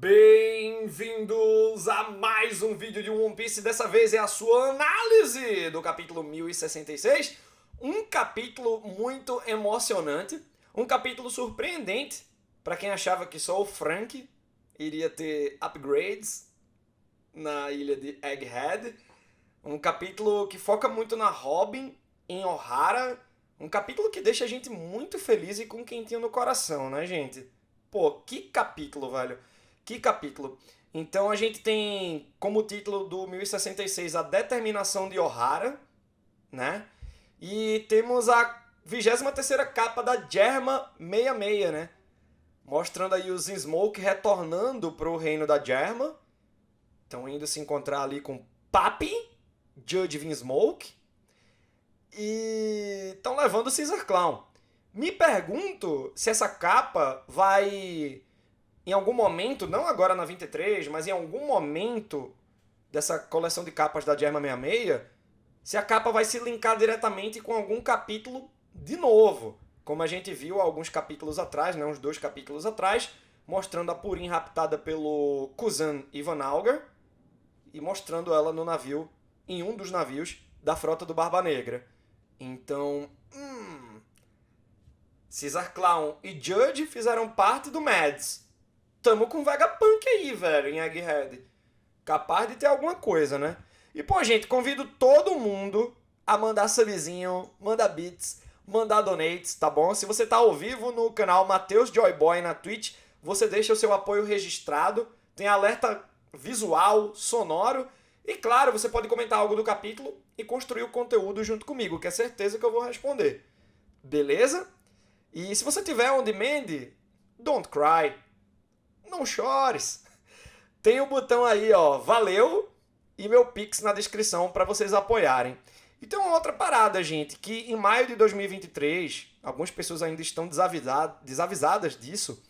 Bem-vindos a mais um vídeo de One Piece. Dessa vez é a sua análise do capítulo 1066. Um capítulo muito emocionante, um capítulo surpreendente para quem achava que só o Frank iria ter upgrades na ilha de Egghead. Um capítulo que foca muito na Robin, em Ohara. Um capítulo que deixa a gente muito feliz e com quentinho no coração, né, gente? Pô, que capítulo, velho. Que capítulo. Então a gente tem como título do 1066 a determinação de Ohara, né? E temos a 23ª capa da Germa 66, né? Mostrando aí os Smoke retornando pro reino da Germa. Estão indo se encontrar ali com Papi, Judge Vinsmoke. E estão levando o Caesar Clown. Me pergunto se essa capa vai, em algum momento, não agora na 23, mas em algum momento dessa coleção de capas da Germa 66, se a capa vai se linkar diretamente com algum capítulo de novo. Como a gente viu alguns capítulos atrás, né, uns 2 capítulos atrás, mostrando a Purin raptada pelo Kuzan Ivan Auger e mostrando ela no navio, em um dos navios da frota do Barba Negra. Então, Caesar Clown e Judge fizeram parte do Mads. Tamo com Vegapunk aí, velho, em Egghead. Capaz de ter alguma coisa, né? E, pô, gente, convido todo mundo a mandar subzinho, mandar bits, mandar donates, tá bom? Se você tá ao vivo no canal Matheus Joyboy na Twitch, você deixa o seu apoio registrado, tem alerta visual, sonoro, e claro, você pode comentar algo do capítulo e construir o conteúdo junto comigo, que é certeza que eu vou responder. Beleza? E se você tiver on demand, don't cry. Não chores. Tem o botão aí, ó, valeu, e meu Pix na descrição para vocês apoiarem. E tem uma outra parada, gente, que em maio de 2023, algumas pessoas ainda estão desavisadas disso,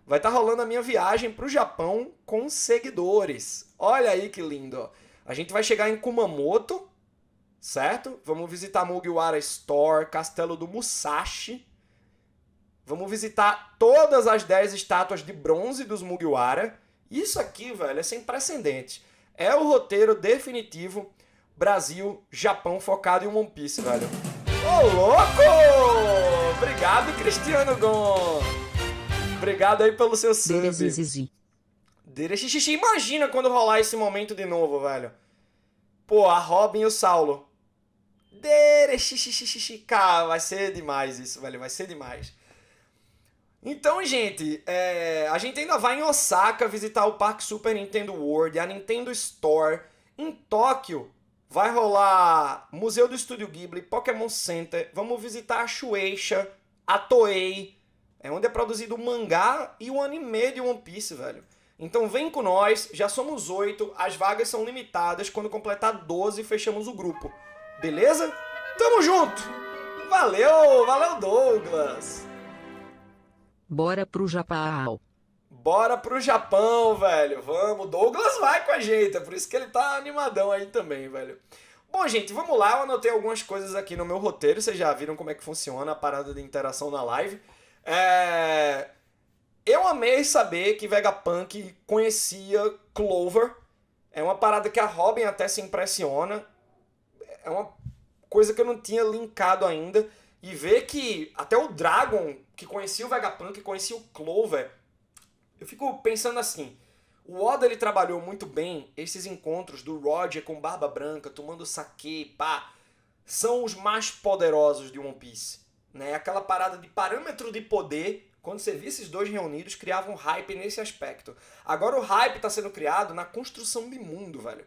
vai estar rolando a minha viagem para o Japão com seguidores. Olha aí que lindo, ó. A gente vai chegar em Kumamoto, certo? Vamos visitar Mugiwara Store, Castelo do Musashi. Vamos visitar todas as 10 estátuas de bronze dos Mugiwara. Isso aqui, velho, é sem precedentes. É o roteiro definitivo Brasil-Japão focado em One Piece, velho. Ô, louco! Obrigado, Cristiano Gon! Obrigado aí pelo seu sub. Derechixixi. Imagina quando rolar esse momento de novo, velho. Pô, a Robin e o Saulo. Derechixixi. Cara, vai ser demais isso, velho. Vai ser demais. Então, gente, a gente ainda vai em Osaka visitar o Parque Super Nintendo World, a Nintendo Store. Em Tóquio vai rolar Museu do Estúdio Ghibli, Pokémon Center. Vamos visitar a Shueisha, a Toei, onde é produzido o mangá e o anime de One Piece, velho. Então vem com nós, já somos 8, as vagas são limitadas, quando completar 12 fechamos o grupo. Beleza? Tamo junto! Valeu, valeu Douglas! Bora pro Japão. Bora pro Japão, velho. Vamos. Douglas vai com a gente. É por isso que ele tá animadão aí também, velho. Bom, gente, vamos lá. Eu anotei algumas coisas aqui no meu roteiro. Vocês já viram como é que funciona a parada de interação na live. Eu amei saber que Vegapunk conhecia Clover. É uma parada que a Robin até se impressiona. É uma coisa que eu não tinha linkado ainda. E ver que até o Dragon, que conhecia o Vegapunk, conhecia o Clover, eu fico pensando assim, o Oda ele trabalhou muito bem esses encontros do Roger com Barba Branca, tomando saque, pá, são os mais poderosos de One Piece, né? Aquela parada de parâmetro de poder, quando você via esses dois reunidos, criava um hype nesse aspecto. Agora o hype está sendo criado na construção de mundo, velho.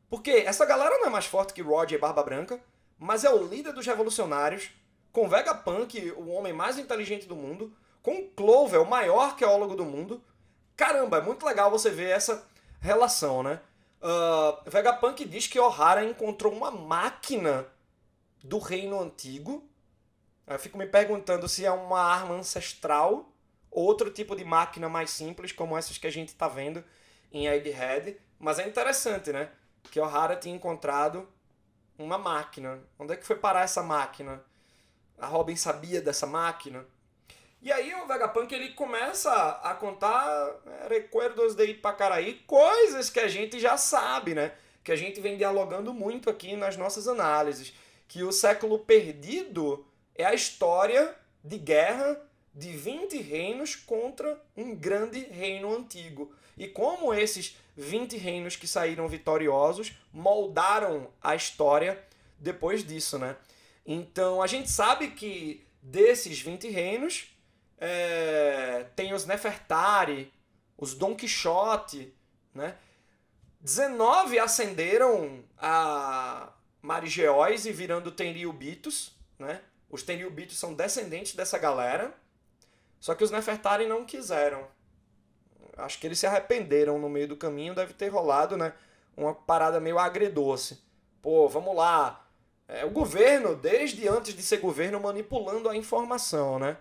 Porque essa galera não é mais forte que Roger e Barba Branca, mas é o líder dos revolucionários, com Vegapunk, o homem mais inteligente do mundo, com Clover, o maior arqueólogo do mundo. Caramba, é muito legal você ver essa relação, né? Vegapunk diz que Ohara encontrou uma máquina do reino antigo. Eu fico me perguntando se é uma arma ancestral ou outro tipo de máquina mais simples, como essas que a gente tá vendo em Egghead. Mas é interessante, né? Que Ohara tinha encontrado uma máquina. Onde é que foi parar essa máquina? A Robin sabia dessa máquina? E aí o Vegapunk ele começa a contar recuerdos de Ipacaraí, coisas que a gente já sabe, né? Que a gente vem dialogando muito aqui nas nossas análises. Que o século perdido é a história de guerra de 20 reinos contra um grande reino antigo. E como esses 20 reinos que saíram vitoriosos moldaram a história depois disso, né? Então a gente sabe que desses 20 reinos tem os Nefertari, os Dom Quixote, né? 19 ascenderam a Marigeóis e virando Tenryubitos, né? Os Tenryubitos são descendentes dessa galera, só que os Nefertari não quiseram. Acho que eles se arrependeram no meio do caminho, deve ter rolado, né? Uma parada meio agridoce. Pô, vamos lá. O governo, desde antes de ser governo, manipulando a informação, né?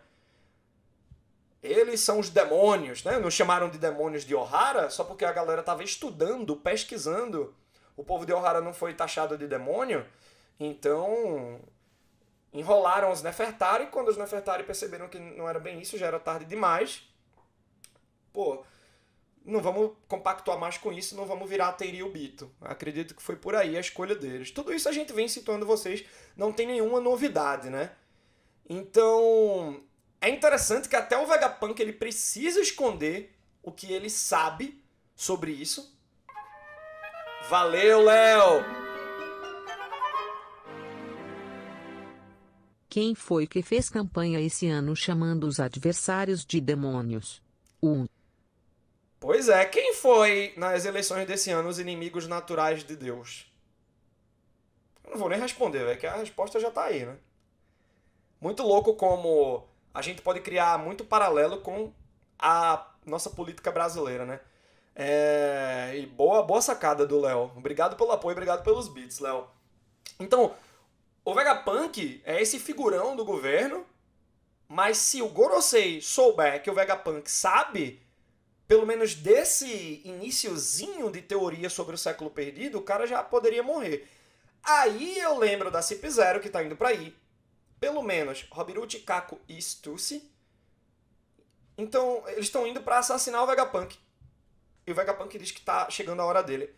Eles são os demônios, né? Não chamaram de demônios de Ohara só porque a galera estava estudando, pesquisando. O povo de Ohara não foi taxado de demônio, então enrolaram os Nefertari. Quando os Nefertari perceberam que não era bem isso, já era tarde demais. Pô, não vamos compactuar mais com isso, não vamos virar Tenryubito. Acredito que foi por aí a escolha deles. Tudo isso a gente vem situando vocês, não tem nenhuma novidade, né? Então, é interessante que até o Vegapunk ele precisa esconder o que ele sabe sobre isso. Valeu, Léo! Quem foi que fez campanha esse ano chamando os adversários de demônios? 1. Pois é, quem foi nas eleições desse ano os inimigos naturais de Deus? Eu não vou nem responder, velho, que a resposta já tá aí, né? Muito louco como a gente pode criar muito paralelo com a nossa política brasileira, né? E boa sacada do Léo. Obrigado pelo apoio, obrigado pelos beats, Léo. Então, o Vegapunk é esse figurão do governo, mas se o Gorosei souber que o Vegapunk sabe, pelo menos desse iniciozinho de teoria sobre o século perdido, o cara já poderia morrer. Aí eu lembro da CIP0 que tá indo pra aí. Pelo menos Robiruti, Kaku e Stussy. Então, eles estão indo pra assassinar o Vegapunk. E o Vegapunk diz que tá chegando a hora dele.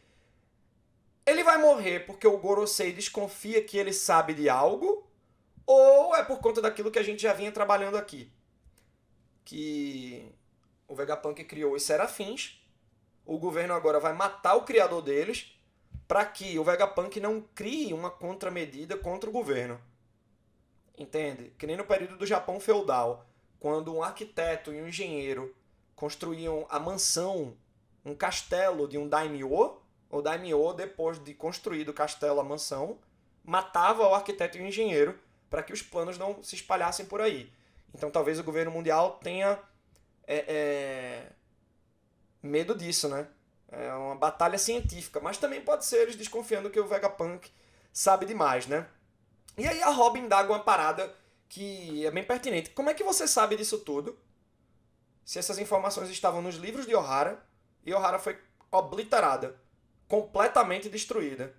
Ele vai morrer porque o Gorosei desconfia que ele sabe de algo? Ou é por conta daquilo que a gente já vinha trabalhando aqui? Que o Vegapunk criou os Serafins. O governo agora vai matar o criador deles para que o Vegapunk não crie uma contramedida contra o governo. Entende? Que nem no período do Japão feudal, quando um arquiteto e um engenheiro construíam a mansão, um castelo de um daimyo, o daimyo, depois de construído o castelo, a mansão, matava o arquiteto e o engenheiro para que os planos não se espalhassem por aí. Então talvez o governo mundial tenha medo disso, né? É uma batalha científica, mas também pode ser eles desconfiando que o Vegapunk sabe demais, né? E aí a Robin indaga uma parada que é bem pertinente. Como é que você sabe disso tudo? Se essas informações estavam nos livros de Ohara e Ohara foi obliterada, completamente destruída.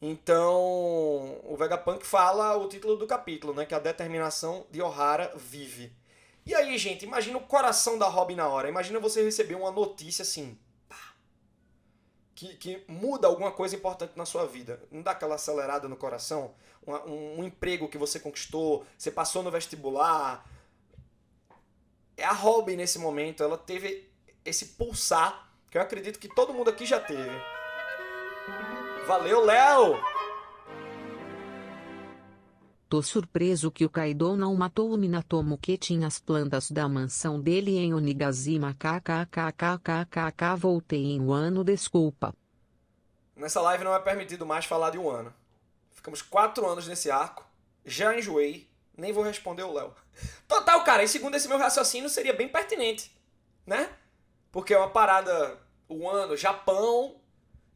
Então, o Vegapunk fala o título do capítulo, né? Que a determinação de Ohara vive. E aí, gente, imagina o coração da Robin na hora. Imagina você receber uma notícia assim, que muda alguma coisa importante na sua vida. Não dá aquela acelerada no coração? Um emprego que você conquistou, você passou no vestibular. É a Robin nesse momento, ela teve esse pulsar, que eu acredito que todo mundo aqui já teve. Valeu, Léo! Tô surpreso que o Kaido não matou o Minatomo que tinha as plantas da mansão dele em Onigashima. Kkkkkk. Voltei em um ano, desculpa. Nessa live não é permitido mais falar de um ano. Ficamos 4 anos nesse arco. Já enjoei. Nem vou responder o Léo. Total, cara, e segundo esse meu raciocínio seria bem pertinente, né? Porque é uma parada, um ano, Japão.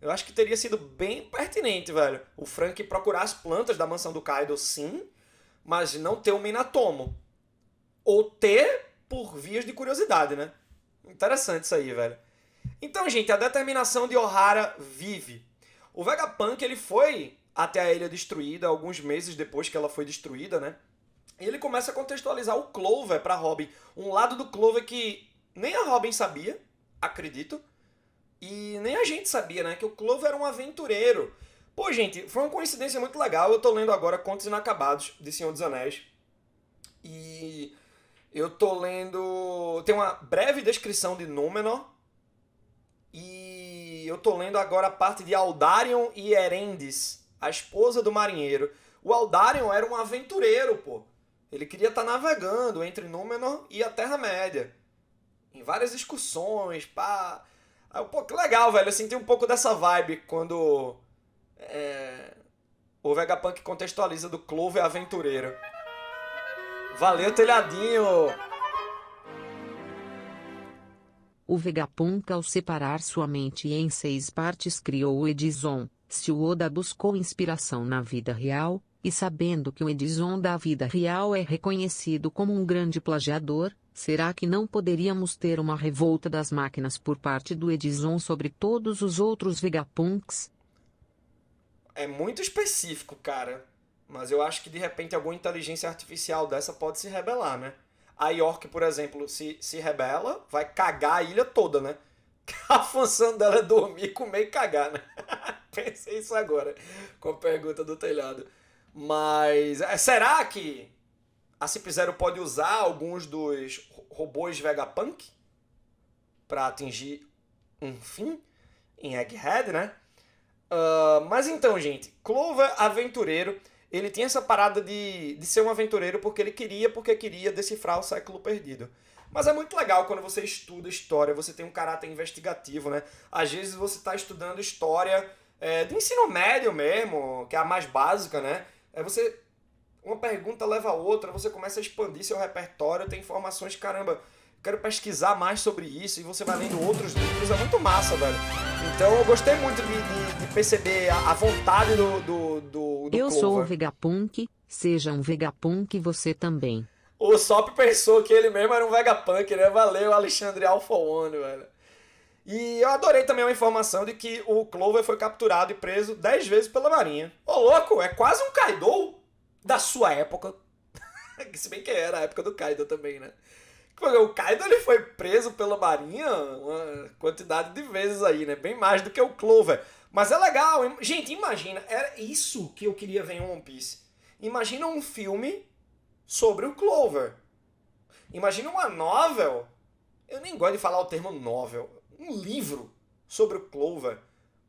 Eu acho que teria sido bem pertinente, velho. O Frank procurar as plantas da mansão do Kaido, sim, mas não ter o Minatomo. Ou ter por vias de curiosidade, né? Interessante isso aí, velho. Então, gente, a determinação de Ohara vive. O Vegapunk, ele foi até a Ilha Destruída alguns meses depois que ela foi destruída, né? E ele começa a contextualizar o Clover pra Robin. Um lado do Clover que nem a Robin sabia, acredito, e nem a gente sabia, né? Que o Clover era um aventureiro. Pô, gente, foi uma coincidência muito legal. Eu tô lendo agora Contos Inacabados, de Senhor dos Anéis. E eu tô lendo... Tem uma breve descrição de Númenor. E eu tô lendo agora a parte de Aldarion e Erendis, a esposa do marinheiro. O Aldarion era um aventureiro, pô. Ele queria estar navegando entre Númenor e a Terra-média. Em várias discussões, pá. Aí, pô, que legal, velho. Eu senti um pouco dessa vibe quando o Vegapunk contextualiza do Clover aventureiro. Valeu, telhadinho! O Vegapunk, ao separar sua mente em 6 partes, criou o Edison. Se o Oda buscou inspiração na vida real, e sabendo que o Edison da vida real é reconhecido como um grande plagiador, será que não poderíamos ter uma revolta das máquinas por parte do Edison sobre todos os outros Vegapunks? É muito específico, cara. Mas eu acho que de repente alguma inteligência artificial dessa pode se rebelar, né? A York, por exemplo, se rebela, vai cagar a ilha toda, né? A função dela é dormir, comer e cagar, né? Pensei isso agora, com a pergunta do telhado. Mas será que a CP0 pode usar alguns dos robôs Vegapunk para atingir um fim em Egghead, né? Mas então, gente, Clover aventureiro, ele tinha essa parada de ser um aventureiro porque queria decifrar o século perdido. Mas é muito legal quando você estuda história, você tem um caráter investigativo, né? Às vezes você está estudando história do ensino médio mesmo, que é a mais básica, né? Uma pergunta leva a outra, você começa a expandir seu repertório, tem informações, caramba, quero pesquisar mais sobre isso, e você vai lendo outros livros, é muito massa, velho. Então eu gostei muito de perceber a vontade do Eu Clover. sou o Vegapunk, seja um Vegapunk você também. O Sop pensou que ele mesmo era um Vegapunk, né? Valeu, Alexandre Alpha One, velho. E eu adorei também a informação de que o Clover foi capturado e preso 10 vezes pela Marinha. Ô, louco, é quase um Kaido da sua época. Se bem que era a época do Kaido também, né? Porque o Kaido ele foi preso pela Marinha uma quantidade de vezes aí, né? Bem mais do que o Clover. Mas é legal. Gente, imagina. Era isso que eu queria ver em One Piece. Imagina um filme sobre o Clover. Imagina uma novel. Eu nem gosto de falar o termo novel. Um livro sobre o Clover.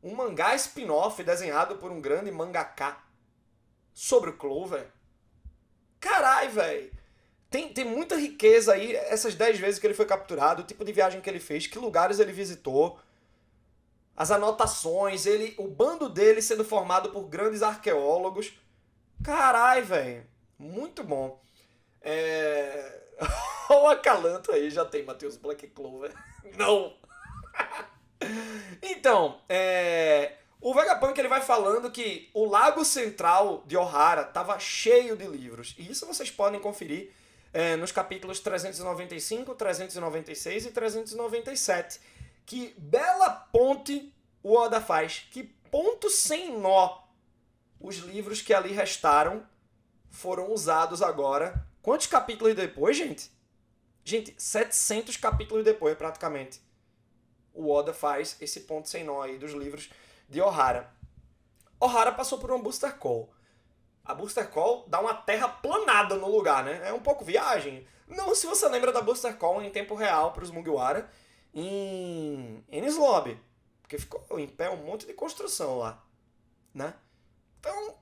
Um mangá spin-off desenhado por um grande mangaka sobre o Clover. Carai, velho. Tem muita riqueza aí, essas 10 vezes que ele foi capturado, o tipo de viagem que ele fez, que lugares ele visitou, as anotações, o bando dele sendo formado por grandes arqueólogos. Carai, velho. Muito bom. O Acalanto aí, já tem Matheus Black Clover. Não! Então, o Vegapunk ele vai falando que o Lago Central de Ohara estava cheio de livros. E isso vocês podem conferir nos capítulos 395, 396 e 397. Que bela ponte o Oda faz. Que ponto sem nó. Os livros que ali restaram foram usados agora. Quantos capítulos depois, gente? Gente, 700 capítulos depois, praticamente. O Oda faz esse ponto sem nó aí dos livros de Ohara. Ohara passou por uma Booster Call. A Booster Call dá uma terraplanada no lugar, né? É um pouco viagem. Não, se você lembra da Booster Call em tempo real para os Mugiwara em Enies Lobby. Porque ficou em pé um monte de construção lá, né? Então,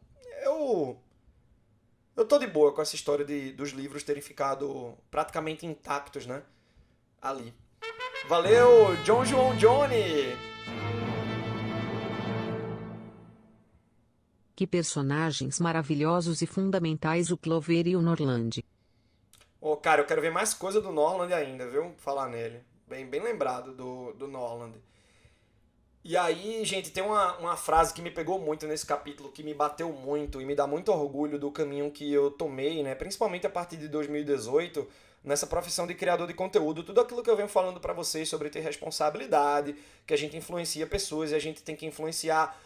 eu tô de boa com essa história dos livros terem ficado praticamente intactos, né? Ali. Valeu, John João Johnny! Que personagens maravilhosos e fundamentais o Clover e o Norland. Ô, cara, eu quero ver mais coisa do Norland ainda, viu? Falar nele. Bem lembrado do Norland. E aí, gente, tem uma frase que me pegou muito nesse capítulo, que me bateu muito e me dá muito orgulho do caminho que eu tomei, né? Principalmente a partir de 2018, nessa profissão de criador de conteúdo. Tudo aquilo que eu venho falando pra vocês sobre ter responsabilidade, que a gente influencia pessoas e a gente tem que influenciar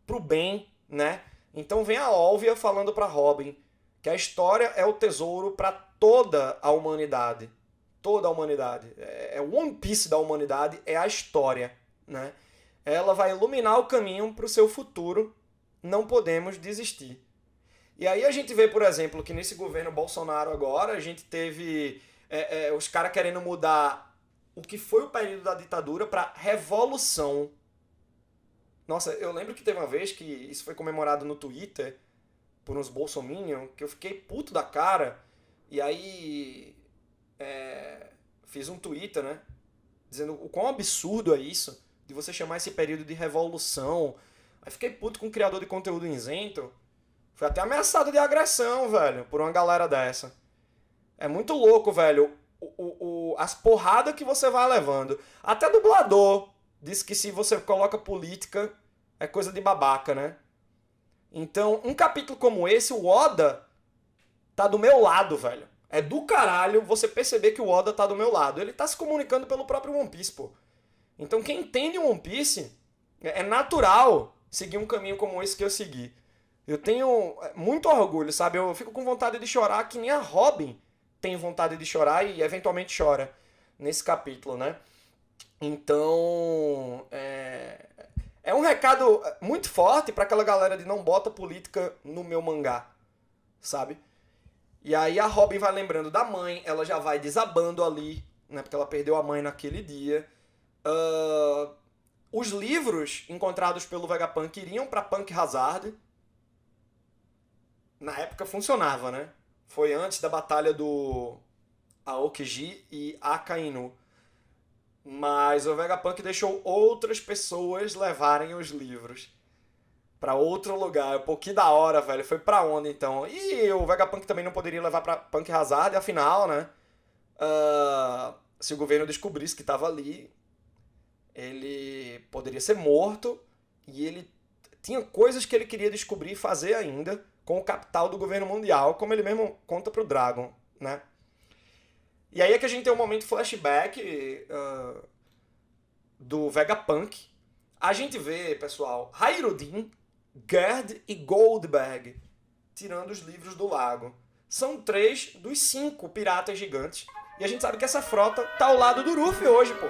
pro bem, né? Então vem a Olvia falando pra Robin que a história é o tesouro para toda a humanidade. Toda a humanidade. O One Piece da humanidade é a história, né? Ela vai iluminar o caminho para o seu futuro. Não podemos desistir. E aí a gente vê, por exemplo, que nesse governo Bolsonaro agora, a gente teve os caras querendo mudar o que foi o período da ditadura para revolução. Nossa, eu lembro que teve uma vez que isso foi comemorado no Twitter por uns bolsominion, que eu fiquei puto da cara. E aí fiz um Twitter, né? Dizendo o quão absurdo é isso, de você chamar esse período de revolução. Aí fiquei puto com o criador de conteúdo isento. Foi até ameaçado de agressão, velho, por uma galera dessa. É muito louco, velho, as porradas que você vai levando. Até dublador disse que se você coloca política é coisa de babaca, né? Então, um capítulo como esse, o Oda tá do meu lado, velho. É do caralho você perceber que o Oda tá do meu lado. Ele tá se comunicando pelo próprio One Piece, pô. Então, quem entende One Piece, é natural seguir um caminho como esse que eu segui. Eu tenho muito orgulho, sabe? Eu fico com vontade de chorar, que nem a Robin tem vontade de chorar e eventualmente chora nesse capítulo, né? Então, é um recado muito forte para aquela galera de não bota política no meu mangá, sabe? E aí a Robin vai lembrando da mãe, ela já vai desabando ali, né? Porque ela perdeu a mãe naquele dia. Os livros encontrados pelo Vegapunk iriam para Punk Hazard. Na época funcionava, né? Foi antes da batalha do Aokiji e Akainu. Mas o Vegapunk deixou outras pessoas levarem os livros pra outro lugar. Pô, que da hora, velho. Foi pra onde, então? E o Vegapunk também não poderia levar pra Punk Hazard, afinal, né? Se o governo descobrisse que tava ali, ele poderia ser morto. E ele tinha coisas que ele queria descobrir e fazer ainda com o capital do governo mundial, como ele mesmo conta pro Dragon, né? E aí é que a gente tem um momento flashback do Vegapunk. A gente vê, pessoal, Hayrodin, Gerd e Goldberg tirando os livros do lago. São 3 dos 5 piratas gigantes. E a gente sabe que essa frota tá ao lado do Ruffy hoje, pô.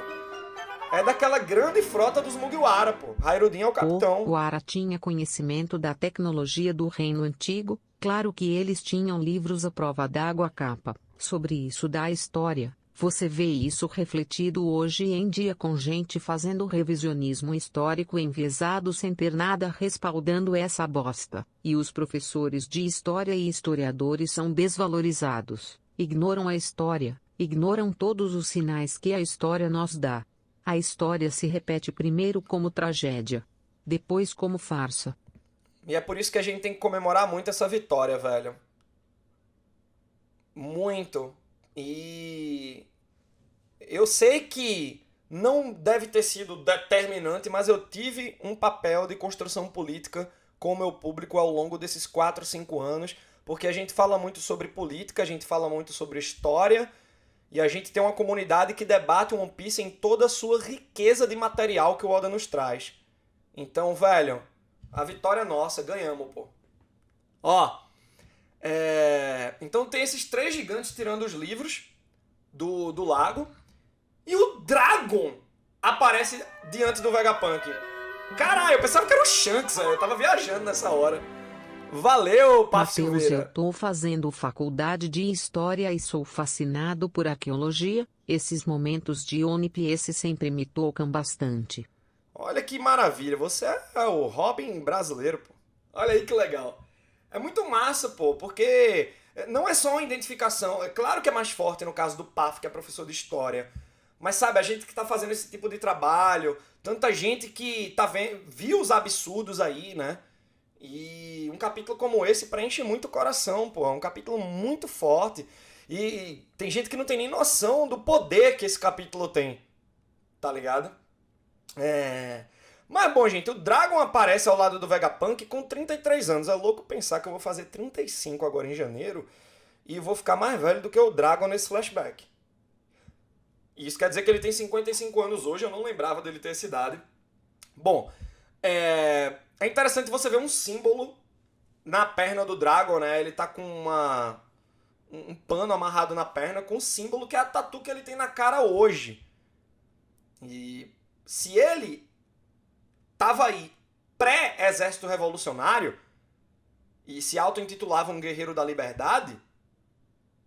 É daquela grande frota dos Mugiwara, pô. Hayrodin é o capitão. O Wara tinha conhecimento da tecnologia do Reino Antigo, claro que eles tinham livros à prova d'água capa. Sobre isso da história, você vê isso refletido hoje em dia com gente fazendo revisionismo histórico enviesado sem ter nada respaldando essa bosta. E os professores de história e historiadores são desvalorizados, ignoram a história, ignoram todos os sinais que a história nos dá. A história se repete primeiro como tragédia, depois como farsa. E é por isso que a gente tem que comemorar muito essa vitória, velho. Muito. E eu sei que não deve ter sido determinante, mas eu tive um papel de construção política com o meu público ao longo desses 4, 5 anos, porque a gente fala muito sobre política, a gente fala muito sobre história, e a gente tem uma comunidade que debate o One Piece em toda a sua riqueza de material que o Oda nos traz. Então, velho, a vitória é nossa, ganhamos, pô. Ó, então tem esses 3 gigantes tirando os livros do lago, e o Dragon aparece diante do Vegapunk. Caralho, eu pensava que era o Shanks, eu tava viajando nessa hora. Valeu, Pato Matheus, Silveira. eu tô fazendo faculdade de História e sou fascinado por arqueologia. Esses momentos de One Piece sempre me tocam bastante. Olha que maravilha, você é o Robin brasileiro, pô. Olha aí que legal. É muito massa, pô, porque não é só uma identificação. É claro que é mais forte no caso do Paf, que é professor de história. Mas sabe, a gente que tá fazendo esse tipo de trabalho, tanta gente que viu os absurdos aí, né? E um capítulo como esse preenche muito o coração, pô. É um capítulo muito forte. E tem gente que não tem nem noção do poder que esse capítulo tem. Tá ligado? Mas bom, gente, o Dragon aparece ao lado do Vegapunk com 33 anos. É louco pensar que eu vou fazer 35 agora em janeiro e vou ficar mais velho do que o Dragon nesse flashback. Isso quer dizer que ele tem 55 anos hoje, eu não lembrava dele ter essa idade. Bom, é interessante você ver um símbolo na perna do Dragon, né? Ele tá com um pano amarrado na perna com o símbolo que é a tatu que ele tem na cara hoje. E se ele tava aí pré-exército revolucionário e se auto-intitulava um guerreiro da liberdade,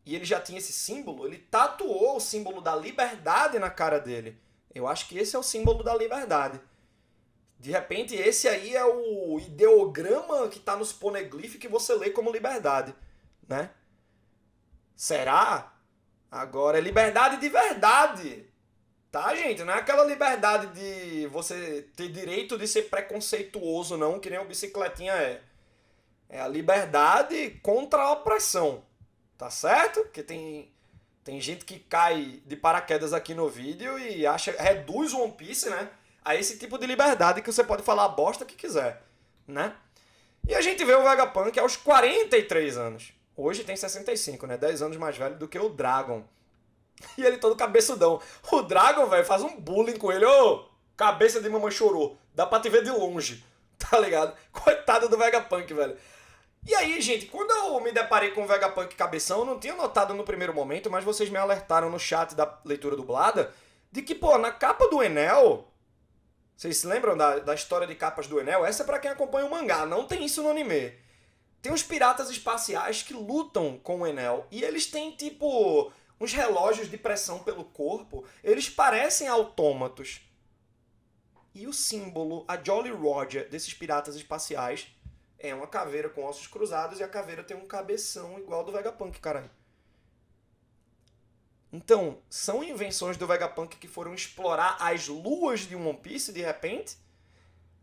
e ele já tinha esse símbolo, ele tatuou o símbolo da liberdade na cara dele. Eu acho que esse é o símbolo da liberdade. De repente, esse aí é o ideograma que está nos poneglyphs que você lê como liberdade, né? Será? Agora é liberdade de verdade. Tá, gente? Não é aquela liberdade de você ter direito de ser preconceituoso, não, que nem o Bicicletinha é. É a liberdade contra a opressão. Tá certo? Porque tem gente que cai de paraquedas aqui no vídeo e reduz o One Piece, né? A esse tipo de liberdade que você pode falar a bosta que quiser, né? E a gente vê o Vegapunk aos 43 anos. Hoje tem 65, né? 10 anos mais velho do que o Dragon. E ele todo cabeçudão. O Dragon, velho, faz um bullying com ele. Ô, cabeça de mamãe chorou. Dá pra te ver de longe. Tá ligado? Coitado do Vegapunk, velho. E aí, gente, quando eu me deparei com o Vegapunk cabeção, eu não tinha notado no primeiro momento, mas vocês me alertaram no chat da leitura dublada, de que, pô, na capa do Enel, vocês se lembram da história de capas do Enel? Essa é pra quem acompanha o mangá, não tem isso no anime. Tem uns piratas espaciais que lutam com o Enel, e eles têm, tipo, uns relógios de pressão pelo corpo, eles parecem autômatos. E o símbolo, a Jolly Roger desses piratas espaciais, é uma caveira com ossos cruzados e a caveira tem um cabeção igual ao do Vegapunk, caralho. Então, são invenções do Vegapunk que foram explorar as luas de One Piece, de repente?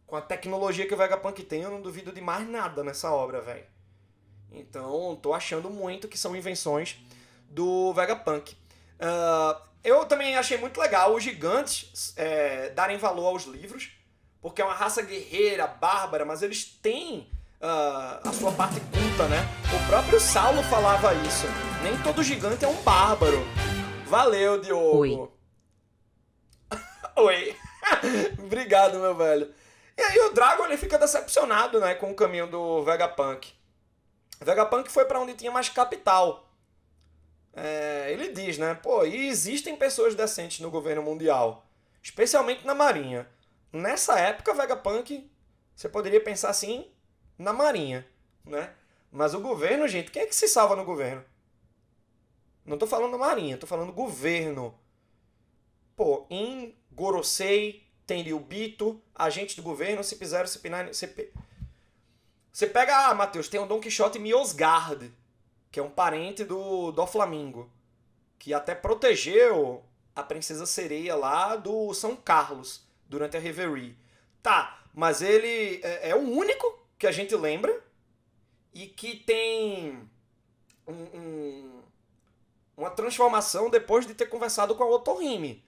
Com a tecnologia que o Vegapunk tem, eu não duvido de mais nada nessa obra, velho. Então, tô achando muito que são invenções do Vegapunk. Eu também achei muito legal os gigantes darem valor aos livros, porque é uma raça guerreira, bárbara, mas eles têm a sua parte culta, né? O próprio Saulo falava isso. Nem todo gigante é um bárbaro. Valeu, Diogo. Oi. Oi. Obrigado, meu velho. E aí o Dragon ele fica decepcionado, né, com o caminho do Vegapunk. O Vegapunk foi pra onde tinha mais capital. Ele diz, né? Pô, e existem pessoas decentes no governo mundial, especialmente na Marinha. Nessa época, Vegapunk, você poderia pensar assim, na Marinha, né? Mas o governo, gente, quem é que se salva no governo? Não tô falando Marinha, tô falando governo. Pô, em Gorosei, tem Ryubito, agentes do governo, CP0, CP9, CP... Você pega, Matheus, tem o Don Quixote Miosgard, que é um parente do Doflamingo, que até protegeu a princesa sereia lá do São Carlos durante a Reverie. Tá, mas ele é o único que a gente lembra e que tem uma transformação depois de ter conversado com a Otohime.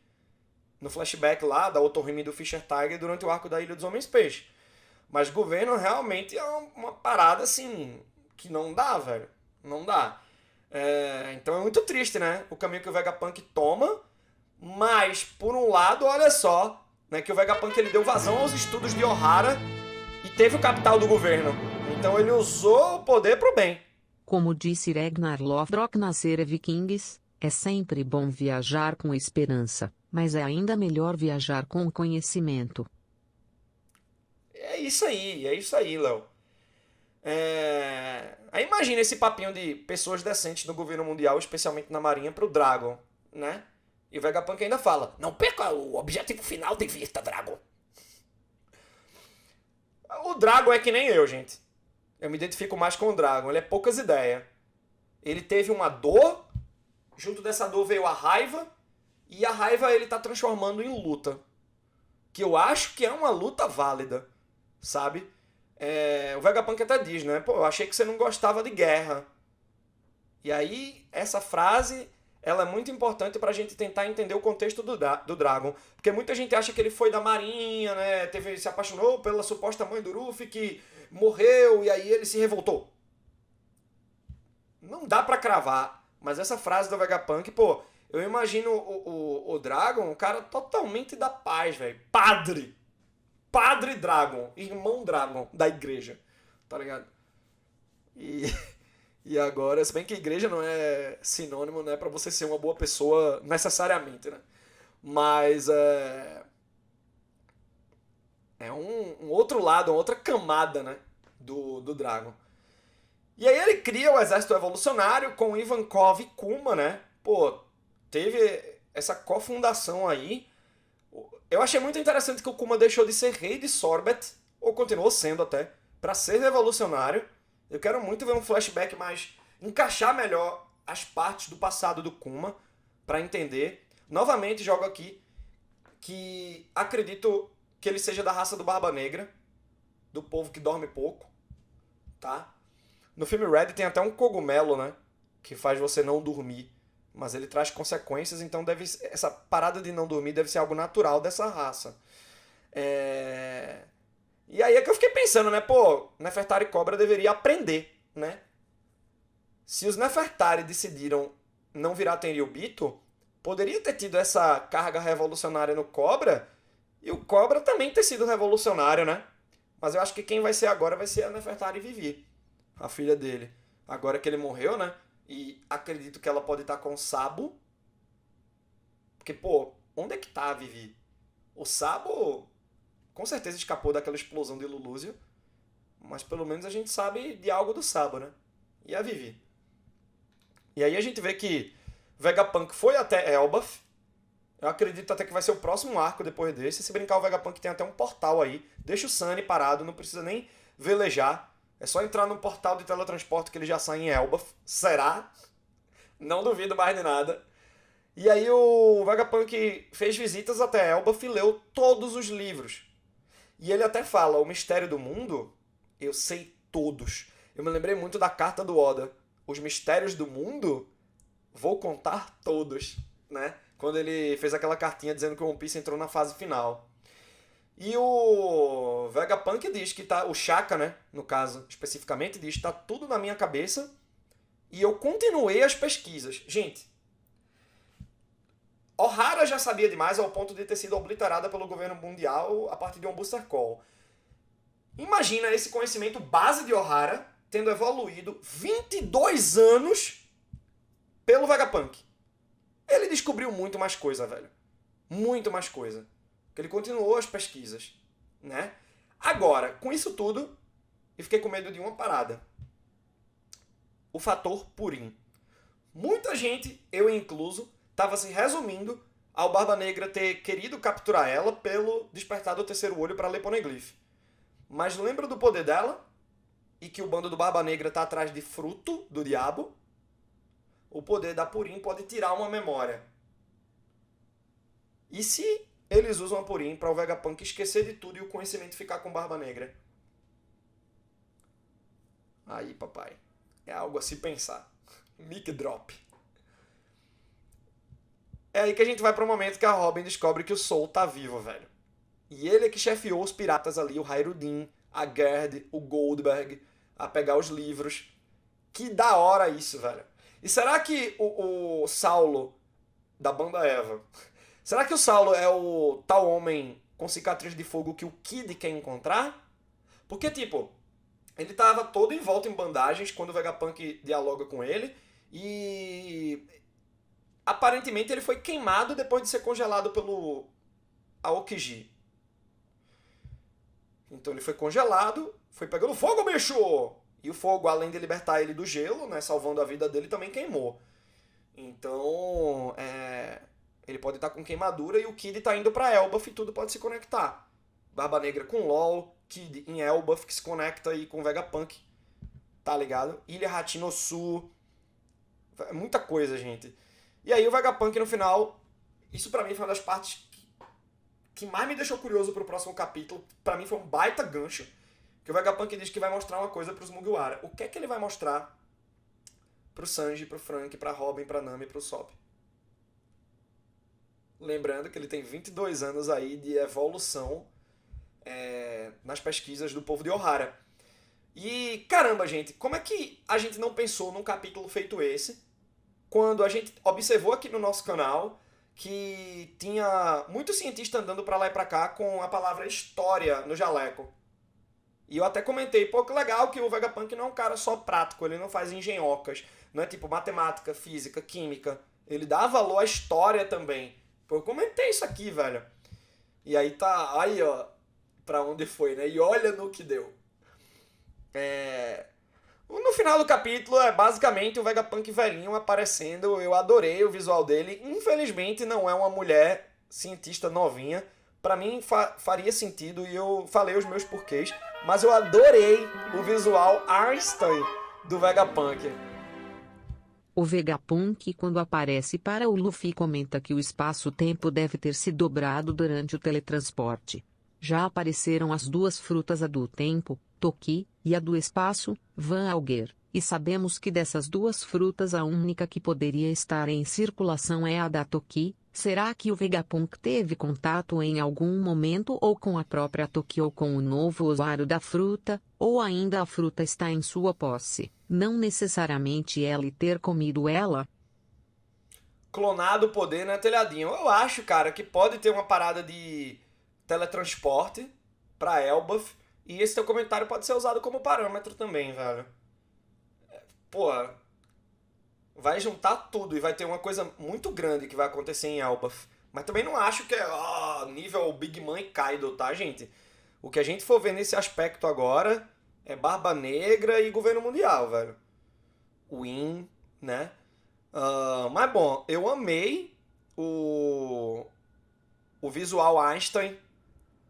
No flashback lá da Otohime e do Fischer Tiger durante o arco da Ilha dos Homens Peixe. Mas governo realmente é uma parada assim que não dá, velho. Não dá. Então é muito triste, né? O caminho que o Vegapunk toma. Mas, por um lado, olha só, né, que o Vegapunk ele deu vazão aos estudos de Ohara e teve o capital do governo. Então ele usou o poder pro bem. Como disse Ragnar Lothbrok na série Vikings, é sempre bom viajar com esperança, mas é ainda melhor viajar com conhecimento. É isso aí, Léo. Aí imagina esse papinho de pessoas decentes no governo mundial, especialmente na Marinha, pro Dragon, né? E o Vegapunk ainda fala, não perca o objetivo final de vista, Dragon. O Dragon é que nem eu, gente. Eu me identifico mais com o Dragon, ele é poucas ideias. Ele teve uma dor, junto dessa dor veio a raiva, e a raiva ele tá transformando em luta. Que eu acho que é uma luta válida, sabe? O Vegapunk até diz, né? Pô, eu achei que você não gostava de guerra. E aí, essa frase, ela é muito importante pra gente tentar entender o contexto do Dragon. Porque muita gente acha que ele foi da marinha, né? Se apaixonou pela suposta mãe do Ruffy, que morreu, e aí ele se revoltou. Não dá pra cravar, mas essa frase do Vegapunk, pô, eu imagino o Dragon, um cara totalmente da paz, velho. Padre Dragon, irmão Dragon da igreja, tá ligado? E, e agora, se bem que igreja não é sinônimo, né, pra você ser uma boa pessoa necessariamente, né? Mas é um outro lado, uma outra camada, né, do Dragon. E aí ele cria o Exército Evolucionário com Ivankov e Kuma, né? Pô, teve essa cofundação aí. Eu achei muito interessante que o Kuma deixou de ser rei de Sorbet, ou continuou sendo até, pra ser revolucionário. Eu quero muito ver um flashback mais... encaixar melhor as partes do passado do Kuma, pra entender. Novamente jogo aqui que acredito que ele seja da raça do Barba Negra, do povo que dorme pouco, tá? No filme Red tem até um cogumelo, né? Que faz você não dormir. Mas ele traz consequências, então essa parada de não dormir deve ser algo natural dessa raça. E aí é que eu fiquei pensando, né? Pô, Nefertari Cobra deveria aprender, né? Se os Nefertari decidiram não virar Tenryubito, poderia ter tido essa carga revolucionária no Cobra e o Cobra também ter sido revolucionário, né? Mas eu acho que quem vai ser agora vai ser a Nefertari Vivi, a filha dele. Agora que ele morreu, né? E acredito que ela pode estar com o Sabo. Porque, pô, onde é que tá a Vivi? O Sabo com certeza escapou daquela explosão de Lulúzio. Mas pelo menos a gente sabe de algo do Sabo, né? E a Vivi. E aí a gente vê que Vegapunk foi até Elbaf. Eu acredito até que vai ser o próximo arco depois desse. Se brincar, o Vegapunk tem até um portal aí. Deixa o Sunny parado, não precisa nem velejar. É só entrar no portal de teletransporte que ele já sai em Elbaf. Será? Não duvido mais de nada. E aí o Vegapunk fez visitas até Elbaf e leu todos os livros. E ele até fala, o mistério do mundo, eu sei todos. Eu me lembrei muito da carta do Oda. Os mistérios do mundo, vou contar todos, né? Quando ele fez aquela cartinha dizendo que o One Piece entrou na fase final. E o Vegapunk diz que tá... O Shaka, né? No caso, especificamente, diz que tá tudo na minha cabeça e eu continuei as pesquisas. Gente, Ohara já sabia demais ao ponto de ter sido obliterada pelo governo mundial a partir de um Booster Call. Imagina esse conhecimento base de Ohara tendo evoluído 22 anos pelo Vegapunk. Ele descobriu muito mais coisa, velho. Muito mais coisa. Porque ele continuou as pesquisas, né? Agora, com isso tudo, eu fiquei com medo de uma parada. O fator Purim. Muita gente, eu incluso, estava se resumindo ao Barba Negra ter querido capturar ela pelo despertar do terceiro olho para ler Poneglyph. Mas lembra do poder dela? E que o bando do Barba Negra está atrás de fruto do diabo? O poder da Purim pode tirar uma memória. E se eles usam a Purim para o Vegapunk esquecer de tudo e o conhecimento ficar com Barba Negra? Aí, papai, é algo a se pensar. Mic drop. É aí que a gente vai para o momento que a Robin descobre que o Soul tá vivo, velho. E ele é que chefiou os piratas ali, o Hairudin, a Gerd, o Goldberg, a pegar os livros. Que da hora isso, velho. E será que o Saulo, da banda Eva, será que o Saulo é o tal homem com cicatriz de fogo que o Kid quer encontrar? Porque, tipo, ele tava todo envolto em bandagens quando o Vegapunk dialoga com ele. E aparentemente ele foi queimado depois de ser congelado pelo Aokiji. Então ele foi congelado, foi pegando fogo, bicho! E o fogo, além de libertar ele do gelo, né, salvando a vida dele, também queimou. Então, ele pode estar com queimadura e o Kid está indo para Elbaf e tudo pode se conectar. Barba Negra com LOL, Kid em Elbaf que se conecta aí com Vegapunk. Tá ligado? Ilha Hatinosu. Muita coisa, gente. E aí o Vegapunk no final, isso pra mim foi uma das partes que mais me deixou curioso pro próximo capítulo. Pra mim foi um baita gancho. Que o Vegapunk diz que vai mostrar uma coisa pros Mugiwara. O que é que ele vai mostrar pro Sanji, pro Frank, pra Robin, pra Nami e pro Sop? Lembrando que ele tem 22 anos aí de evolução nas pesquisas do povo de Ohara. E caramba, gente, como é que a gente não pensou num capítulo feito esse quando a gente observou aqui no nosso canal que tinha muito cientista andando pra lá e pra cá com a palavra história no jaleco? E eu até comentei, pô, que legal que o Vegapunk não é um cara só prático, ele não faz engenhocas, não é tipo matemática, física, química. Ele dá valor à história também. Pô, eu comentei isso aqui, velho. E aí tá, aí ó, pra onde foi, né? E olha no que deu. No final do capítulo é basicamente o Vegapunk velhinho aparecendo. Eu adorei o visual dele. Infelizmente não é uma mulher cientista novinha. Pra mim faria sentido e eu falei os meus porquês. Mas eu adorei o visual Einstein do Vegapunk. O Vegapunk, quando aparece para o Luffy, comenta que o espaço-tempo deve ter se dobrado durante o teletransporte. Já apareceram as duas frutas, a do tempo, Toki, e a do espaço, Van Alger, e sabemos que dessas duas frutas a única que poderia estar em circulação é a da Toki. Será que o Vegapunk teve contato em algum momento ou com a própria Toki ou com o novo usuário da fruta, ou ainda a fruta está em sua posse, não necessariamente ele ter comido ela? Clonado o poder, né, telhadinho? Eu acho, cara, que pode ter uma parada de teletransporte pra Elbaf. E esse teu comentário pode ser usado como parâmetro também, velho. Pô, vai juntar tudo e vai ter uma coisa muito grande que vai acontecer em Elbaf. Mas também não acho que é nível Big Man e Kaido, tá, gente? O que a gente for ver nesse aspecto agora é Barba Negra e Governo Mundial, velho. Win, né? Mas bom, eu amei o visual Einstein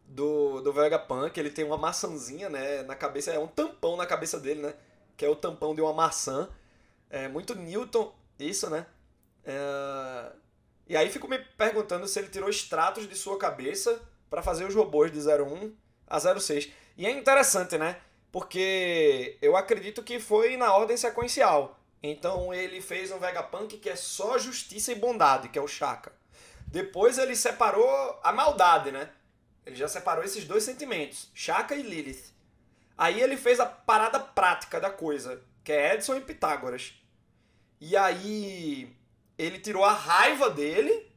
do Vegapunk. Ele tem uma maçãzinha, né, na cabeça, é um tampão na cabeça dele, né? Que é o tampão de uma maçã. É muito Newton isso, né? E aí fico me perguntando se ele tirou extratos de sua cabeça para fazer os robôs de 01 a 06. E é interessante, né? Porque eu acredito que foi na ordem sequencial. Então ele fez um Vegapunk que é só justiça e bondade, que é o Shaka. Depois ele separou a maldade, né? Ele já separou esses dois sentimentos, Shaka e Lilith. Aí ele fez a parada prática da coisa, que é Edson e Pitágoras. E aí ele tirou a raiva dele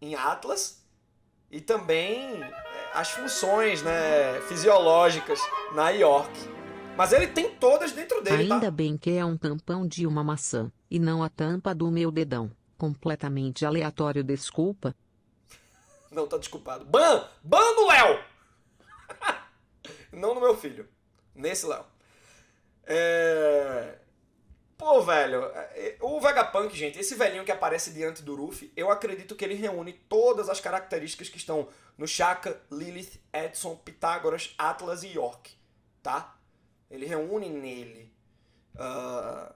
em Atlas e também as funções, né, fisiológicas na York. Mas ele tem todas dentro dele, Ainda tá? bem que é um tampão de uma maçã, e não a tampa do meu dedão. Completamente aleatório, desculpa. Não, tá desculpado. Ban no Léo! Não no meu filho. Nesse Léo. Pô, velho, o Vegapunk, gente, esse velhinho que aparece diante do Ruffy, eu acredito que ele reúne todas as características que estão no Shaka, Lilith, Edson, Pitágoras, Atlas e York, tá? Ele reúne nele.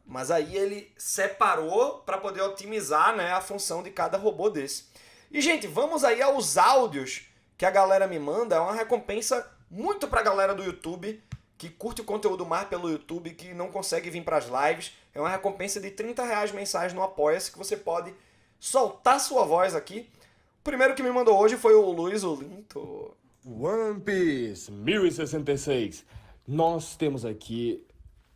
Mas aí ele separou para poder otimizar, né, a função de cada robô desse. E, gente, vamos aí aos áudios que a galera me manda. É uma recompensa muito pra galera do YouTube, que curte o conteúdo mais pelo YouTube, que não consegue vir pras lives. É uma recompensa de R$30 mensais no Apoia-se, que você pode soltar sua voz aqui. O primeiro que me mandou hoje foi o Luiz Olinto. One Piece 1066. Nós temos aqui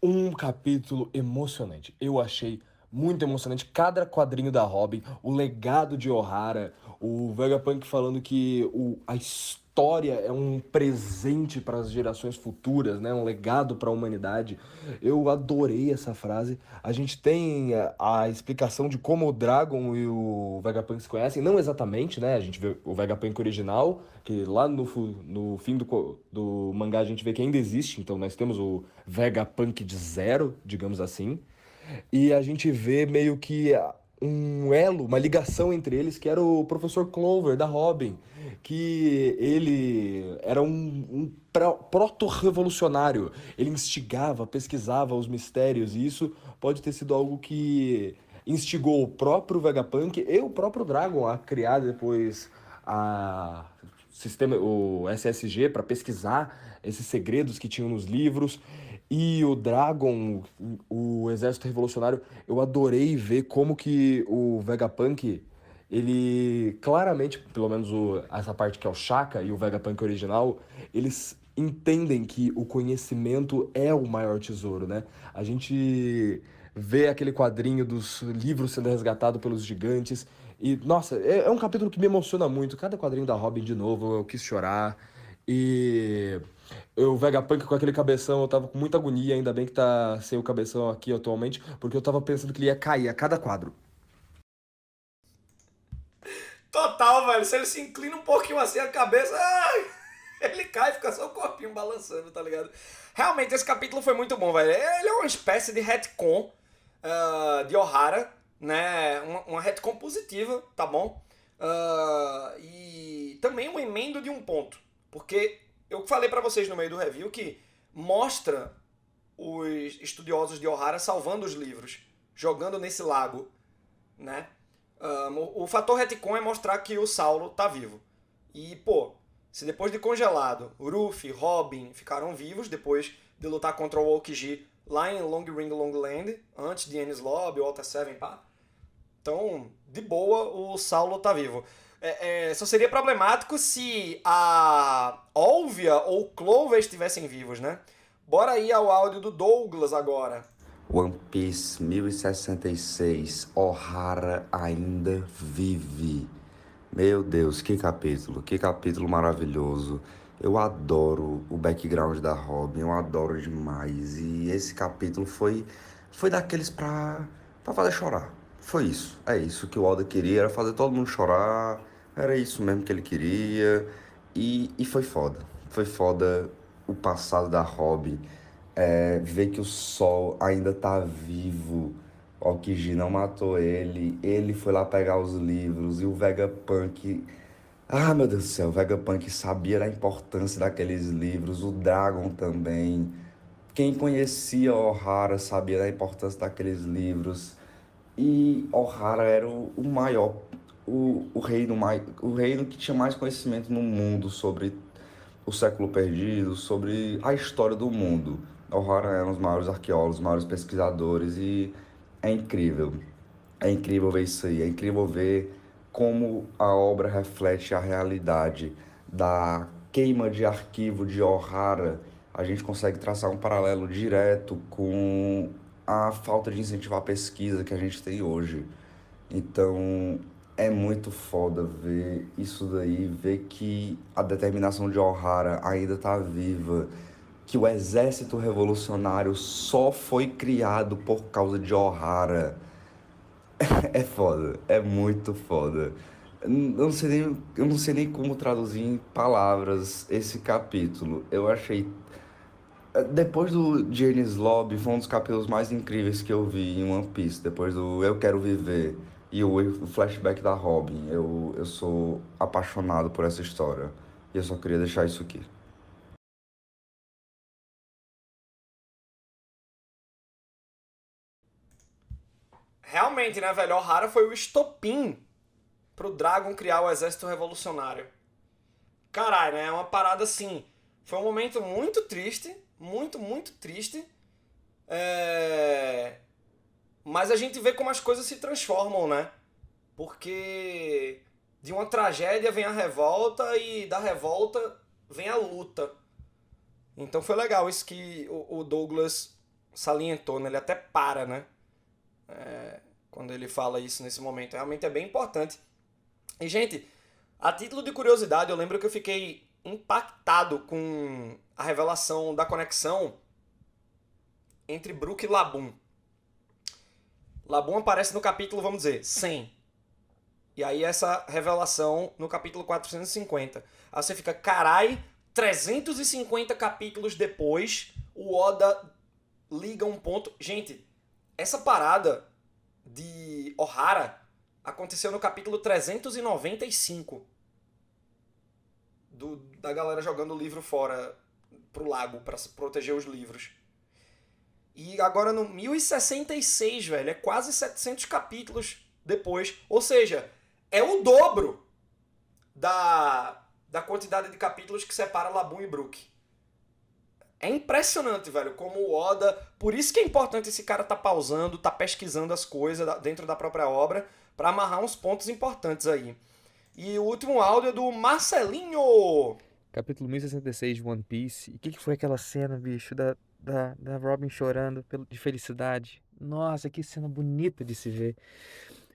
um capítulo emocionante. Eu achei muito emocionante cada quadrinho da Robin, o legado de Ohara, o Vegapunk falando que a história é um presente para as gerações futuras, né? Um legado para a humanidade. Eu adorei essa frase. A gente tem a explicação de como o Dragon e o Vegapunk se conhecem, não exatamente, né? A gente vê o Vegapunk original, que lá no fim do mangá a gente vê que ainda existe, então nós temos o Vegapunk de zero, digamos assim. E a gente vê meio que um elo, uma ligação entre eles, que era o professor Clover, da Robin, que ele era um proto-revolucionário. Ele instigava, pesquisava os mistérios, e isso pode ter sido algo que instigou o próprio Vegapunk e o próprio Dragon a criar depois o SSG para pesquisar esses segredos que tinham nos livros. E o Dragon, o Exército Revolucionário, eu adorei ver como que o Vegapunk, ele claramente, pelo menos essa parte que é o Shaka e o Vegapunk original, eles entendem que o conhecimento é o maior tesouro, né? A gente vê aquele quadrinho dos livros sendo resgatado pelos gigantes e, nossa, é um capítulo que me emociona muito. Cada quadrinho da Robin, de novo, eu quis chorar. E o Vegapunk com aquele cabeção, eu tava com muita agonia, ainda bem que tá sem o cabeção aqui atualmente, porque eu tava pensando que ele ia cair a cada quadro. Total, velho. Se ele se inclina um pouquinho assim a cabeça, ai, ele cai, fica só o corpinho balançando, tá ligado? Realmente, esse capítulo foi muito bom, velho. Ele é uma espécie de retcon de Ohara, né? Uma retcon positiva, tá bom? E também um emendo de um ponto. Porque eu falei pra vocês no meio do review que mostra os estudiosos de Ohara salvando os livros, jogando nesse lago, né? O fator retcon é mostrar que o Saulo tá vivo. E, pô, se depois de congelado, Ruffy, Robin ficaram vivos depois de lutar contra o Aokiji lá em Long Ring Long Land, antes de Enies Lobby, Water 7, pá. Então, de boa, o Saulo tá vivo. Só seria problemático se a Olvia ou Clover estivessem vivos, né? Bora aí ao áudio do Douglas agora. One Piece 1066, Ohara ainda vive. Meu Deus, que capítulo maravilhoso. Eu adoro o background da Robin, eu adoro demais. E esse capítulo foi daqueles pra fazer chorar. Foi isso, é isso que o Oda queria, era fazer todo mundo chorar. Era isso mesmo que ele queria. E foi foda o passado da Robin. Ver que o Sol ainda tá vivo. O Aokiji não matou ele. Ele foi lá pegar os livros. E o Vegapunk. Ah, meu Deus do céu, o Vegapunk sabia da importância daqueles livros. O Dragon também. Quem conhecia Ohara sabia da importância daqueles livros. E Ohara era o maior, o reino que tinha mais conhecimento no mundo sobre o século perdido, sobre a história do mundo. Ohara é um dos maiores arqueólogos, os maiores pesquisadores e é incrível. É incrível ver isso aí, é incrível ver como a obra reflete a realidade da queima de arquivo de Ohara. A gente consegue traçar um paralelo direto com a falta de incentivar a pesquisa que a gente tem hoje. Então, é muito foda ver isso daí, ver que a determinação de Ohara ainda está viva, que o exército revolucionário só foi criado por causa de Ohara. É foda, é muito foda. Eu não sei nem como traduzir em palavras esse capítulo. Eu achei. Depois do de Enies Lobby, foi um dos capítulos mais incríveis que eu vi em One Piece. Depois do Eu Quero Viver e o flashback da Robin. Eu sou apaixonado por essa história. E eu só queria deixar isso aqui. Realmente, né, velho? Ohara foi o estopim pro Dragon criar o Exército Revolucionário. Caralho, né? É uma parada assim. Foi um momento muito triste. Muito, muito triste. É... Mas a gente vê como as coisas se transformam, né? Porque de uma tragédia vem a revolta e da revolta vem a luta. Então foi legal isso que o Douglas salientou, né? Ele até para, né? Quando ele fala isso nesse momento. Realmente é bem importante. E, gente, a título de curiosidade, eu lembro que eu fiquei impactado com a revelação da conexão entre Brook e Labum. Labum aparece no capítulo, vamos dizer, 100. E aí essa revelação no capítulo 450. Aí você fica, carai, 350 capítulos depois, o Oda liga um ponto. Gente, essa parada de Ohara aconteceu no capítulo 395 da galera jogando o livro fora pro lago para proteger os livros. E agora no 1066, velho, é quase 700 capítulos depois. Ou seja, é o dobro da quantidade de capítulos que separa Labum e Brook. É impressionante, velho, como o Oda... Por isso que é importante esse cara tá pausando, tá pesquisando as coisas dentro da própria obra para amarrar uns pontos importantes aí. E o último áudio é do Marcelinho. Capítulo 1066 de One Piece. E o que foi aquela cena, bicho, da Robin chorando de felicidade? Nossa, que cena bonita de se ver.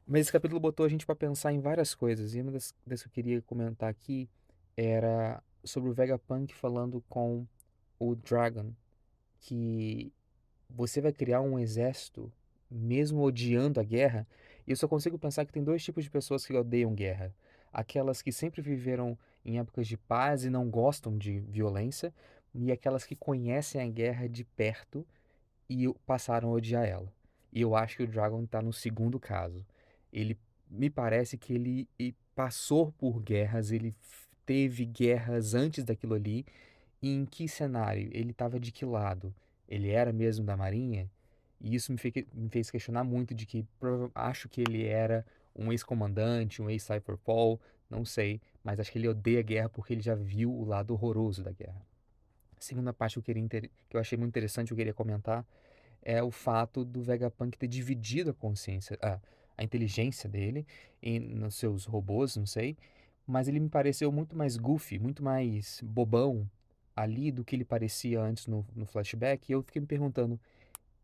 Mas esse capítulo botou a gente pra pensar em várias coisas. E uma das que eu queria comentar aqui era sobre o Vegapunk falando com o Dragon, que você vai criar um exército mesmo odiando a guerra. E eu só consigo pensar que tem dois tipos de pessoas que odeiam guerra. Aquelas que sempre viveram em épocas de paz e não gostam de violência, e aquelas que conhecem a guerra de perto e passaram a odiar ela. E eu acho que o Dragon tá no segundo caso. Ele me parece que ele passou por guerras, ele teve guerras antes daquilo ali. E em que cenário? Ele estava de que lado? Ele era mesmo da Marinha? E isso me fez questionar muito de que acho que ele era um ex-comandante, um ex-Cypherpol, não sei, mas acho que ele odeia a guerra porque ele já viu o lado horroroso da guerra. A segunda parte que eu achei muito interessante, eu queria comentar, é o fato do Vegapunk ter dividido a consciência, a inteligência dele nos seus robôs, não sei, mas ele me pareceu muito mais goofy, muito mais bobão ali do que ele parecia antes no flashback, e eu fiquei me perguntando,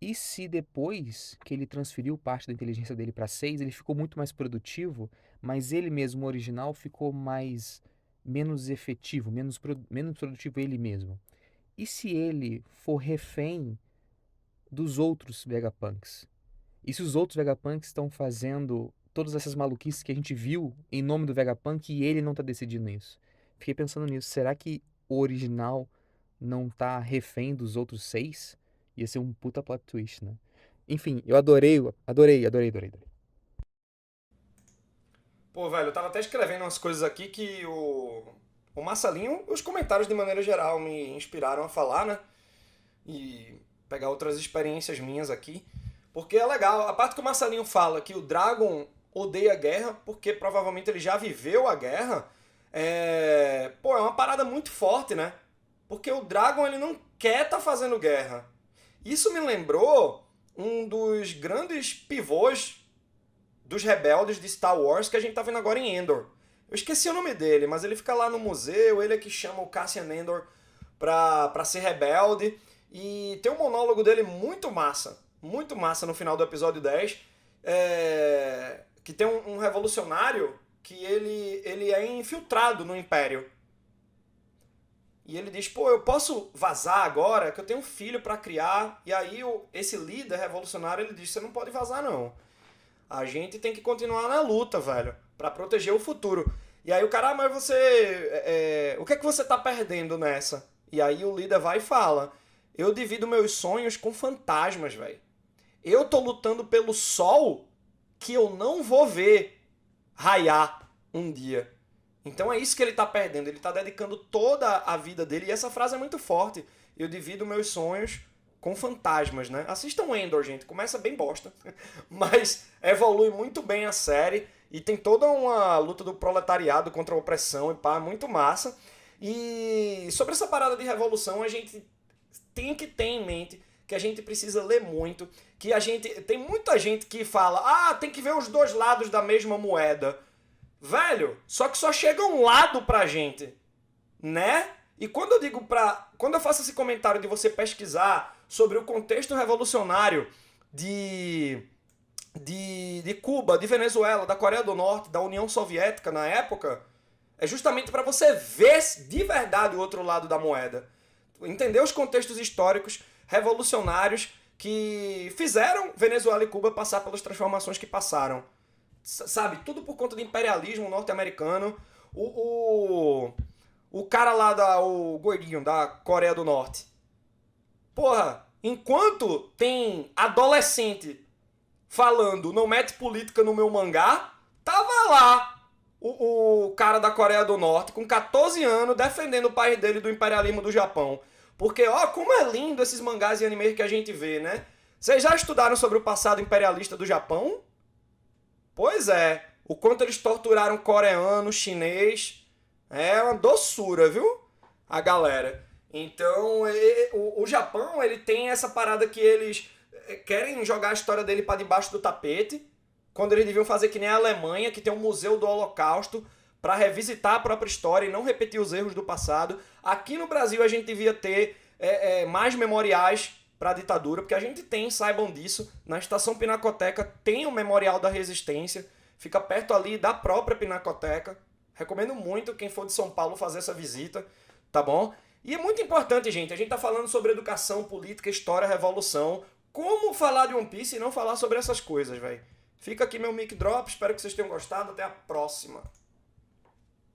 e se depois que ele transferiu parte da inteligência dele para 6, ele ficou muito mais produtivo, mas ele mesmo, o original, ficou menos efetivo, menos produtivo ele mesmo? E se ele for refém dos outros Vegapunks? E se os outros Vegapunks estão fazendo todas essas maluquices que a gente viu em nome do Vegapunk e ele não tá decidindo isso? Fiquei pensando nisso. Será que o original não tá refém dos outros 6? Ia ser um puta plot twist, né? Enfim, eu adorei. Pô, velho, eu tava até escrevendo umas coisas aqui que o Marcelinho, os comentários de maneira geral me inspiraram a falar, né? E pegar outras experiências minhas aqui. Porque é legal, a parte que o Marcelinho fala que o Dragon odeia a guerra porque provavelmente ele já viveu a guerra, pô, é uma parada muito forte, né? Porque o Dragon ele não quer tá fazendo guerra. Isso me lembrou um dos grandes pivôs dos rebeldes de Star Wars que a gente tá vendo agora em Endor. Eu esqueci o nome dele, mas ele fica lá no museu, ele é que chama o Cassian Andor pra ser rebelde. E tem um monólogo dele muito massa no final do episódio 10, que tem um revolucionário que ele é infiltrado no Império. E ele diz, pô, eu posso vazar agora que eu tenho um filho pra criar. E aí esse líder revolucionário, ele diz, você não pode vazar não. A gente tem que continuar na luta, velho, pra proteger o futuro. E aí o cara, mas você... o que é que você tá perdendo nessa? E aí o líder vai e fala, eu divido meus sonhos com fantasmas, velho. Eu tô lutando pelo sol que eu não vou ver raiar um dia. Então é isso que ele tá perdendo. Ele tá dedicando toda a vida dele. E essa frase é muito forte. Eu divido meus sonhos com fantasmas, né? Assistam Endor, gente. Começa bem bosta. Mas evolui muito bem a série. E tem toda uma luta do proletariado contra a opressão e pá, muito massa. E sobre essa parada de revolução, a gente tem que ter em mente que a gente precisa ler muito, que tem muita gente que fala, tem que ver os dois lados da mesma moeda. Velho, só que só chega um lado pra gente, né? E quando eu faço esse comentário de você pesquisar sobre o contexto revolucionário de Cuba, de Venezuela, da Coreia do Norte, da União Soviética na época, é justamente para você ver de verdade o outro lado da moeda. Entender os contextos históricos revolucionários que fizeram Venezuela e Cuba passar pelas transformações que passaram. Sabe? Tudo por conta do imperialismo norte-americano. O cara lá, o gordinho da Coreia do Norte. Porra, enquanto tem adolescente falando não mete política no meu mangá, tava lá o cara da Coreia do Norte com 14 anos defendendo o país dele do imperialismo do Japão. Porque, como é lindo esses mangás e animes que a gente vê, né? Vocês já estudaram sobre o passado imperialista do Japão? Pois é. O quanto eles torturaram coreano, chinês. É uma doçura, viu? A galera. Então, o Japão, ele tem essa parada que eles querem jogar a história dele para debaixo do tapete, quando eles deviam fazer que nem a Alemanha, que tem um museu do Holocausto, para revisitar a própria história e não repetir os erros do passado. Aqui no Brasil a gente devia ter mais memoriais para a ditadura, porque a gente tem, saibam disso, na Estação Pinacoteca tem o Memorial da Resistência, fica perto ali da própria Pinacoteca. Recomendo muito quem for de São Paulo fazer essa visita. tá bom? E é muito importante, gente, a gente tá falando sobre educação, política, história, revolução. Como falar de One Piece e não falar sobre essas coisas, velho? Fica aqui meu mic drop, espero que vocês tenham gostado, até a próxima.